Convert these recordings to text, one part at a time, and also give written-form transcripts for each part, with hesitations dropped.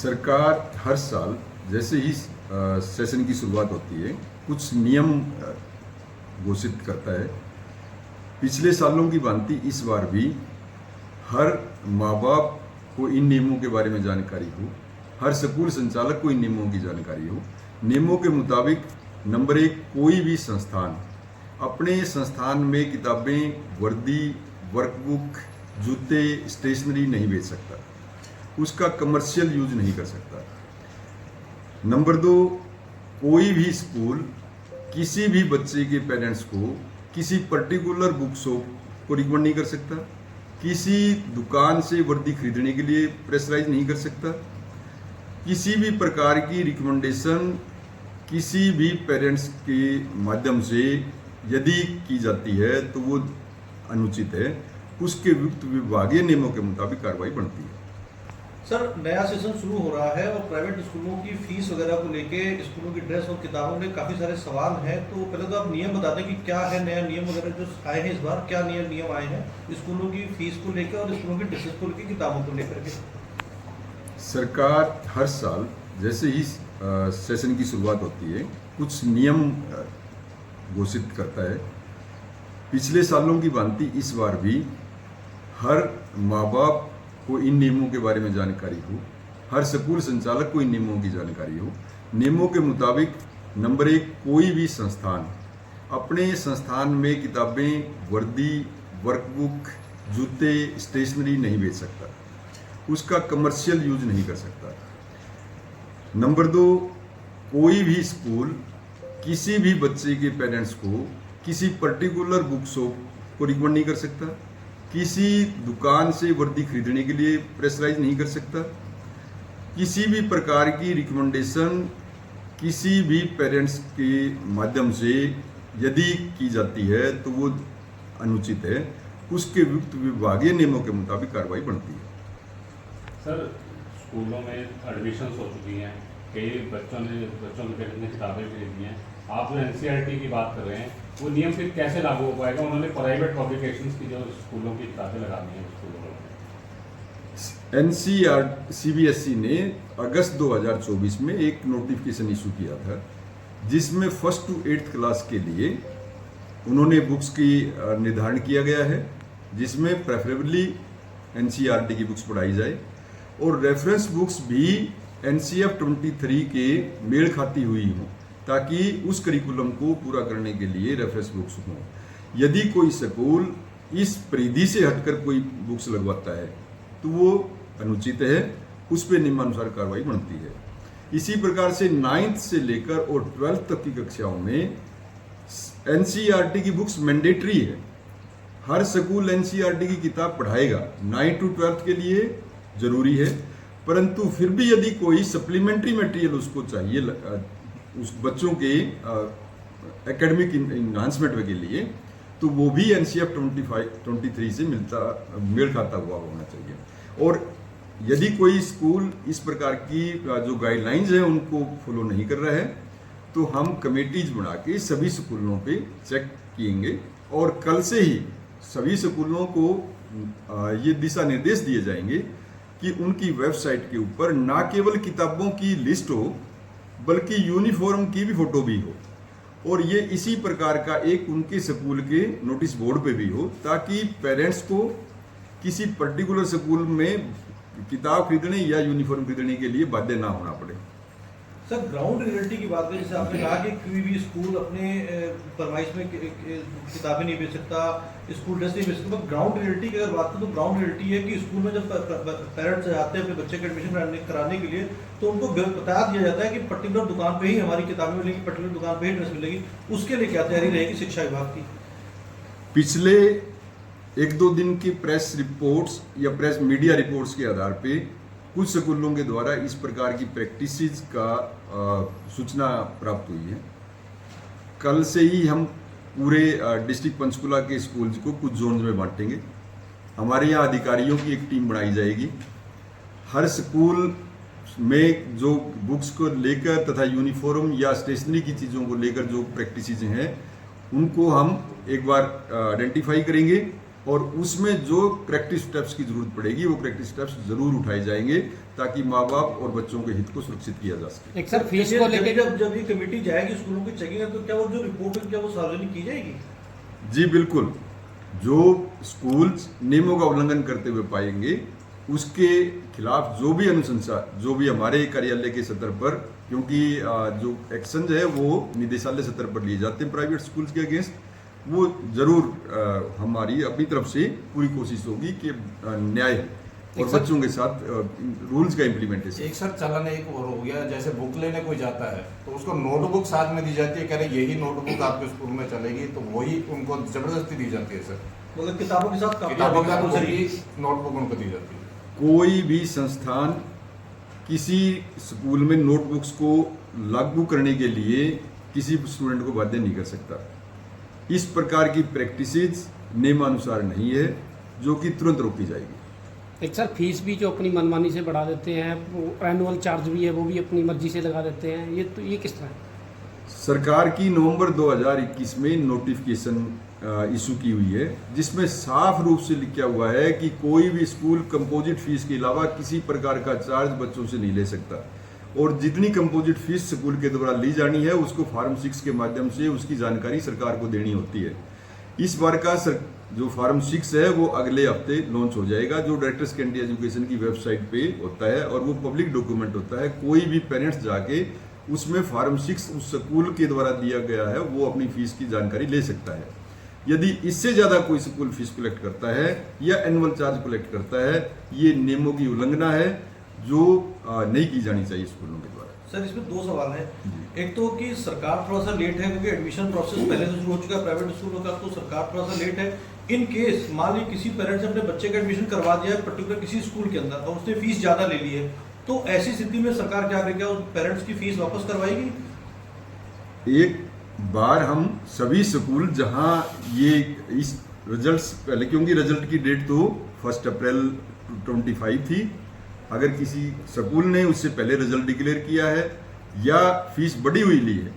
सरकार हर साल जैसे ही सेशन की शुरुआत होती है कुछ नियम घोषित करता है। पिछले सालों की भांति इस बार भी हर माँ बाप को इन नियमों के बारे में जानकारी हो, हर स्कूल संचालक को इन नियमों की जानकारी हो। नियमों के मुताबिक नंबर 1, कोई भी संस्थान अपने संस्थान में किताबें, वर्दी, वर्कबुक, जूते, स्टेशनरी नहीं बेच सकता, उसका कमर्शियल यूज नहीं कर सकता। नंबर 2, कोई भी स्कूल किसी भी बच्चे के पेरेंट्स को किसी पर्टिकुलर बुक शॉप को रिकमेंड नहीं कर सकता, किसी दुकान से वर्दी खरीदने के लिए प्रेशराइज नहीं कर सकता। किसी भी प्रकार की रिकमेंडेशन किसी भी पेरेंट्स के माध्यम से यदि की जाती है तो वो अनुचित है, उसके विरुद्ध विभागीय नियमों के मुताबिक कार्रवाई बनती है। सर, नया सेशन शुरू हो रहा है और प्राइवेट स्कूलों की फीस वगैरह को लेके स्कूलों की ड्रेस और किताबों में काफ़ी सारे सवाल हैं। तो पहले तो आप नियम बता दें कि क्या है नया नियम वगैरह जो आए हैं इस बार, क्या नियम आए हैं स्कूलों की फीस को लेकर और स्कूलों की ड्रेसेस को लेकर, किताबों को लेकर के। सरकार हर साल जैसे ही सेशन की शुरुआत होती है कुछ नियम घोषित करता है। पिछले सालों की भांति इस बार भी हर माँ बाप को इन नियमों के बारे में जानकारी हो, हर स्कूल संचालक को इन नियमों की जानकारी हो। नियमों के मुताबिक नंबर 1, कोई भी संस्थान अपने संस्थान में किताबें, वर्दी, वर्कबुक, जूते, स्टेशनरी नहीं बेच सकता, उसका कमर्शियल यूज नहीं कर सकता। नंबर 2, कोई भी स्कूल किसी भी बच्चे के पेरेंट्स को किसी पर्टिकुलर बुक शॉप को रिकमेंड नहीं कर सकता, किसी दुकान से वर्दी खरीदने के लिए प्रेशराइज नहीं कर सकता। किसी भी प्रकार की रिकमेंडेशन किसी भी पेरेंट्स के माध्यम से यदि की जाती है तो वो अनुचित है, उसके विरुद्ध विभागीय नियमों के मुताबिक कार्रवाई बनती है। सर, स्कूलों में एडमिशन्स हो चुकी हैं, कई बच्चों के पेरेंट्स ने किताबें खरीदी हैं। आप जो एनसीईआरटी की बात कर रहे हैं वो नियम फिर कैसे लागू हो पाएगा? उन्होंने प्राइवेट पब्लिकेशंस की जो स्कूलों की किताबें लगा दी हैं स्कूलों में। एनसीईआरटी सीबीएसई ने अगस्त 2024 में एक नोटिफिकेशन इशू किया था जिसमें 1st to 8th क्लास के लिए उन्होंने बुक्स की निर्धारण किया गया है, जिसमें प्रेफरेबली एनसीईआरटी की बुक्स पढ़ाई जाए और रेफरेंस बुक्स भी एनसीएफ 23 के मेल खाती हुई हों, ताकि उस करिकुलम को पूरा करने के लिए रेफरेंस बुक्स हों। यदि कोई स्कूल इस परिधि से हटकर कोई बुक्स लगवाता है तो वो अनुचित है, उस पर नियमानुसार कार्रवाई बनती है। इसी प्रकार से 9th से लेकर और 12th तक की कक्षाओं में एनसीईआरटी की बुक्स मैंडेटरी है। हर स्कूल एनसीईआरटी की किताब पढ़ाएगा, 9 to 12th के लिए जरूरी है, परंतु फिर भी यदि कोई सप्लीमेंट्री मटेरियल उसको चाहिए उस बच्चों के एकेडमिक इन्हांसमेंट के लिए, तो वो भी एनसीएफ 23 से मेल खाता हुआ होना चाहिए। और यदि कोई स्कूल इस प्रकार की जो गाइडलाइंस है उनको फॉलो नहीं कर रहा है तो हम कमेटीज बना के सभी स्कूलों पे चेक किएंगे और कल से ही सभी स्कूलों को ये दिशा निर्देश दिए जाएंगे कि उनकी वेबसाइट के ऊपर ना केवल किताबों की लिस्ट हो बल्कि यूनिफॉर्म की भी फोटो भी हो, और ये इसी प्रकार का एक उनके स्कूल के नोटिस बोर्ड पे भी हो, ताकि पेरेंट्स को किसी पर्टिकुलर स्कूल में किताब खरीदने या यूनिफॉर्म खरीदने के लिए बाध्य ना होना पड़े। सर, ग्राउंड रियलिटी की बात करें, जैसे आपने कहा कि कोई भी स्कूल अपने फरमाइश में किताबें नहीं बेच सकता, स्कूल ड्रेस नहीं बेच सकता। ग्राउंड रियलिटी की अगर बात करें तो ग्राउंड रियलिटी है कि स्कूल में जब पेरेंट्स आते हैं अपने बच्चे का एडमिशन कराने के लिए तो उनको बता दिया जाता है कि पर्टिकुलर दुकान पे ही हमारी किताबें मिलेगी, पर्टिकुलर दुकान पे ही ड्रेस मिलेगी। उसके लिए क्या तैयारी रहेगी शिक्षा विभाग की? पिछले 1-2 दिन की प्रेस रिपोर्ट्स या प्रेस मीडिया रिपोर्ट्स के आधार पे कुछ स्कूलों के द्वारा इस प्रकार की प्रैक्टिसेस का सूचना प्राप्त हुई है। कल से ही हम पूरे डिस्ट्रिक्ट पंचकुला के स्कूल्स को कुछ जोन्स में बांटेंगे। हमारे यहाँ अधिकारियों की एक टीम बनाई जाएगी। हर स्कूल में जो बुक्स को लेकर तथा यूनिफॉर्म या स्टेशनरी की चीज़ों को लेकर जो प्रैक्टिसेस हैं उनको हम एक बार आइडेंटिफाई करेंगे और उसमें जो करेक्टिव स्टेप्स की जरूरत पड़ेगी वो करेक्टिव स्टेप्स जरूर उठाए जाएंगे ताकि माँ बाप और बच्चों के हित को सुरक्षित किया जा सके। एक सर फीस को लेके जब ये कमेटी जाएगी स्कूलों की चेकिंग है, तो क्या वो जो रिपोर्ट है क्या वो सार्वजनिक की जाएगी? जी बिल्कुल, जो स्कूल नियमों का उल्लंघन करते हुए पाएंगे उसके खिलाफ जो भी अनुशंसा, जो भी हमारे कार्यालय के स्तर पर, क्योंकि जो एक्शन है वो निदेशालय स्तर पर लिए जाते हैं प्राइवेट स्कूल्स के अगेंस्ट, वो जरूर हमारी अपनी तरफ से पूरी कोशिश होगी कि न्याय और बच्चों के साथ रूल्स का इम्प्लीमेंटेशन। एक सर चलन एक और हो गया, जैसे बुक लेने कोई जाता है तो उसको नोटबुक साथ में दी जाती है, कह रहे यही नोटबुक आपके स्कूल में चलेगी, तो वही उनको जबरदस्ती दी जाती है सर। मतलब किताबों के साथ किताबों का नोटबुक उनको दी जाती है। कोई भी संस्थान किसी स्कूल में नोटबुक्स को लागू करने के लिए किसी स्टूडेंट को बाध्य नहीं कर सकता। इस प्रकार की प्रैक्टिसेस नियमानुसार नहीं है, जो कि तुरंत रोकी जाएगी। एक सर फीस भी जो अपनी मनमानी से बढ़ा देते हैं, एनुअल चार्ज भी है वो भी अपनी मर्जी से लगा देते हैं, ये किस तरह है? सरकार की नवंबर 2021 में नोटिफिकेशन इशू की हुई है, जिसमें साफ रूप से लिखा हुआ है कि कोई भी स्कूल कंपोजिट फीस के अलावा किसी प्रकार का चार्ज बच्चों से नहीं ले सकता, और जितनी कंपोजिट फीस स्कूल के द्वारा ली जानी है उसको फॉर्म 6 के माध्यम से उसकी जानकारी सरकार को देनी होती है। इस बार का जो फॉर्म 6 है वो अगले हफ्ते लॉन्च हो जाएगा, जो डायरेक्टर्स कैंडी एजुकेशन की वेबसाइट पे होता है और वो पब्लिक डॉक्यूमेंट होता है। कोई भी पेरेंट्स जाके उसमें फॉर्म 6 उस स्कूल के द्वारा दिया गया है वो अपनी फीस की जानकारी ले सकता है। यदि इससे ज़्यादा कोई स्कूल फीस कलेक्ट करता है या एनुअल चार्ज कलेक्ट करता है, ये नियमों की उल्लंघना है जो नहीं की जानी चाहिए स्कूलों के द्वारा। सर इसमें दो सवाल हैं। एक तो कि सरकार थोड़ा सा लेट है क्योंकि एडमिशन प्रोसेस पहले से शुरू हो चुका है प्राइवेट स्कूलों का, तो सरकार थोड़ा सा लेट है। इन केस मान ली किसी पेरेंट्स ने अपने बच्चे का एडमिशन करवा दिया है पर्टिकुलर किसी स्कूल के अंदर और उसने फीस ज़्यादा ले ली है, तो ऐसी स्थिति में सरकार क्या करेगी? उस पेरेंट्स की फीस वापस करवाएगी? एक बार हम सभी स्कूल जहां ये इस रिजल्ट्स पहले, क्योंकि रिजल्ट की डेट तो 1 अप्रैल 25 थी, अगर किसी स्कूल ने उससे पहले रिजल्ट डिक्लेयर किया है या फीस बढ़ी हुई ली है,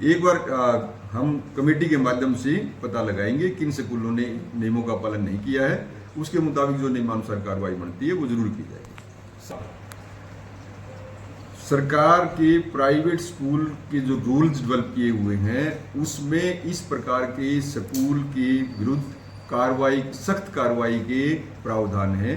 एक बार हम कमेटी के माध्यम से पता लगाएंगे किन स्कूलों ने नियमों का पालन नहीं किया है, उसके मुताबिक जो नियमानुसार कार्रवाई बनती है वो जरूर की जाएगी। सरकार के प्राइवेट स्कूल के जो रूल्स डेवलप किए हुए हैं उसमें इस प्रकार के स्कूल के विरुद्ध कार्रवाई, सख्त कार्रवाई के प्रावधान है।